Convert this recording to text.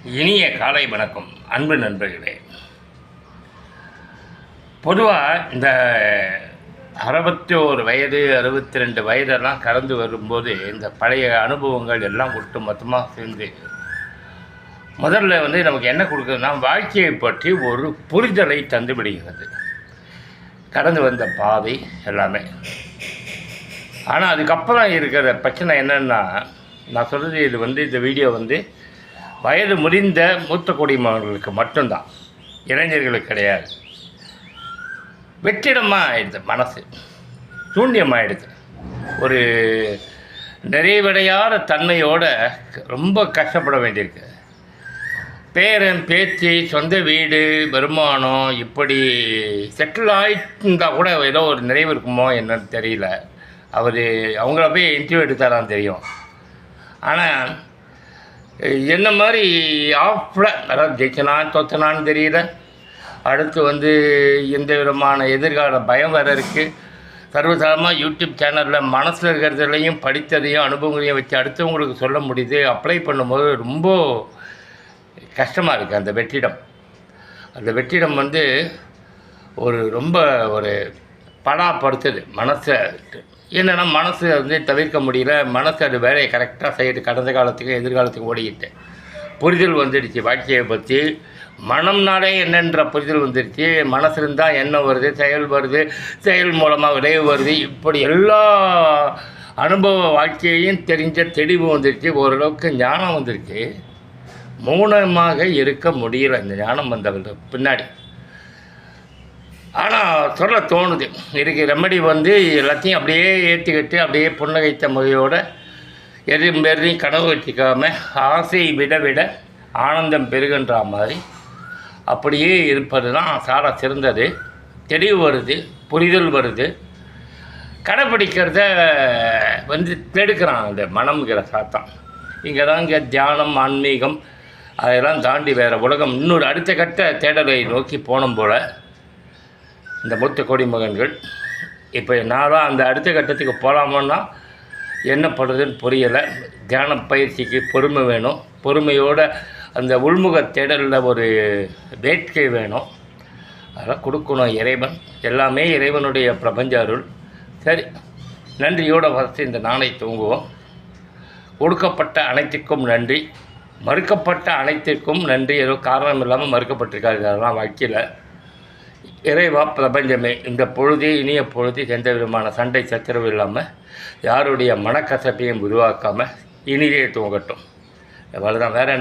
இனிய காலை வணக்கம் அன்பு நண்பர்களே. பொதுவாக இந்த 61 வயது 62 வயதெல்லாம் கடந்து வரும்போது இந்த பழைய அனுபவங்கள் எல்லாம் ஒட்டு மொத்தமாக சேர்ந்து முதல்ல நமக்கு என்ன கொடுக்குதுன்னா, வாழ்க்கையை பற்றி ஒரு புரிதலை தந்து விடுகிறது, கடந்து வந்த பாதை எல்லாமே. ஆனால் அதுக்கப்புறம் இருக்கிற பிரச்சனை என்னென்னா, நான் சொல்கிறது இது இந்த வீடியோ வயது முதிர்ந்த மூத்த குடிமகன்களுக்கு மட்டும்தான், இளைஞர்களுக்கு கிடையாது. வெற்றிடமாக ஆயிடுது, மனசு சூன்யமாகிடுது, ஒரு நிறைவடையாத தன்மையோடு ரொம்ப கஷ்டப்பட வேண்டியிருக்கு. பேரன் பேத்தி, சொந்த வீடு, வருமானம், இப்படி செட்டில் ஆகிட்டுருந்தால் கூட ஏதோ ஒரு நிறைவு இருக்குமோ என்னன்னு தெரியல. அவங்கள போய் இன்டர்வியூ எடுத்தாதான் தெரியும். ஆனால் என்ன மாதிரி ஆஃபில், அதாவது ஜெயிச்சனான்னு தோத்தனான்னு தெரியல. அடுத்து எந்த விதமான எதிர்கால பயம் வேறு இருக்குது. சர்வசாதாரணமாக யூடியூப் சேனலில் மனசில் இருக்கிறதுலையும் படித்ததையும் அனுபவங்களையும் வச்சு அடுத்தவங்களுக்கு சொல்ல முடியுது. அப்ளை பண்ணும்போது ரொம்ப கஷ்டமாக இருக்குது. அந்த வெற்றிடம் ரொம்ப ஒரு படாப்படுத்துது மனசை. என்னென்னா, மனசு தவிர்க்க முடியல. மனசு அது வேலையை கரெக்டாக செய்யுது. கடந்த காலத்துக்கு எதிர்காலத்துக்கு ஓடிக்கிட்டு புரிதல் வந்துடுச்சு. வாழ்க்கையை பற்றி மனம்னாலே என்னன்ற புரிதல் வந்துடுச்சு. மனசு இருந்தால் எண்ணம் வருது, செயல் வருது, செயல் மூலமாக விளைவு வருது. இப்படி எல்லா அனுபவ வாழ்க்கையையும் தெரிஞ்ச தெளிவு வந்துடுச்சு. ஓரளவுக்கு ஞானம் வந்துடுச்சு. மௌனமாக இருக்க முடியல இந்த ஞானம் வந்தவர்கள் பின்னாடி. ஆனால் சொல்ல தோணுது, இதுக்கு ரெமடி எல்லாத்தையும் அப்படியே ஏற்றிக்கிட்டு அப்படியே புன்னகைத்த முறையோடு எதையும் கனவு வச்சுக்காமல் ஆசை விட விட ஆனந்தம் பெருகின்ற மாதிரி அப்படியே இருப்பது தான் சால சிறந்தது. தெளிவு வருது, புரிதல் வருது. கடைப்பிடிக்கிறத தேடுக்கிறான் அந்த மனம்ங்கிற சாத்தான். இங்கே தான் இங்கே தியானம், ஆன்மீகம் அதெல்லாம் தாண்டி வேறு உலகம் இன்னொரு அடுத்த கட்ட தேடலை நோக்கி போனோம் போல் இந்த மூத்த குடிமகன்கள். இப்போ நான் தான் அந்த அடுத்த கட்டத்துக்கு போகலாமன்னா என்ன பண்ணுறதுன்னு புரியலை. தியான பயிற்சிக்கு பொறுமை வேணும். பொறுமையோடு அந்த உள்முக தேடலில் ஒரு வேட்கை வேணும். அதெல்லாம் கொடுக்கணும் இறைவன். எல்லாமே இறைவனுடைய பிரபஞ்ச அருள். சரி, நன்றியோடு ஃபஸ்ட்டு இந்த நாளை தூங்குவோம். கொடுக்கப்பட்ட அனைத்திற்கும் நன்றி, மறுக்கப்பட்ட அனைத்திற்கும் நன்றி. ஏதோ காரணம் இல்லாமல் மறுக்கப்பட்டிருக்காரு, அதெல்லாம் வாழ்க்கையில். இறைவா, பிரபஞ்சமே, இந்த பொழுதே இனிய பொழுது எந்த விதமான சண்டை சச்சரவு இல்லாமல் யாருடைய மனக்கசப்பையும் உருவாக்காமல் இனிதே தூங்கட்டும். அவ்வளோதான், வேறு என்ன.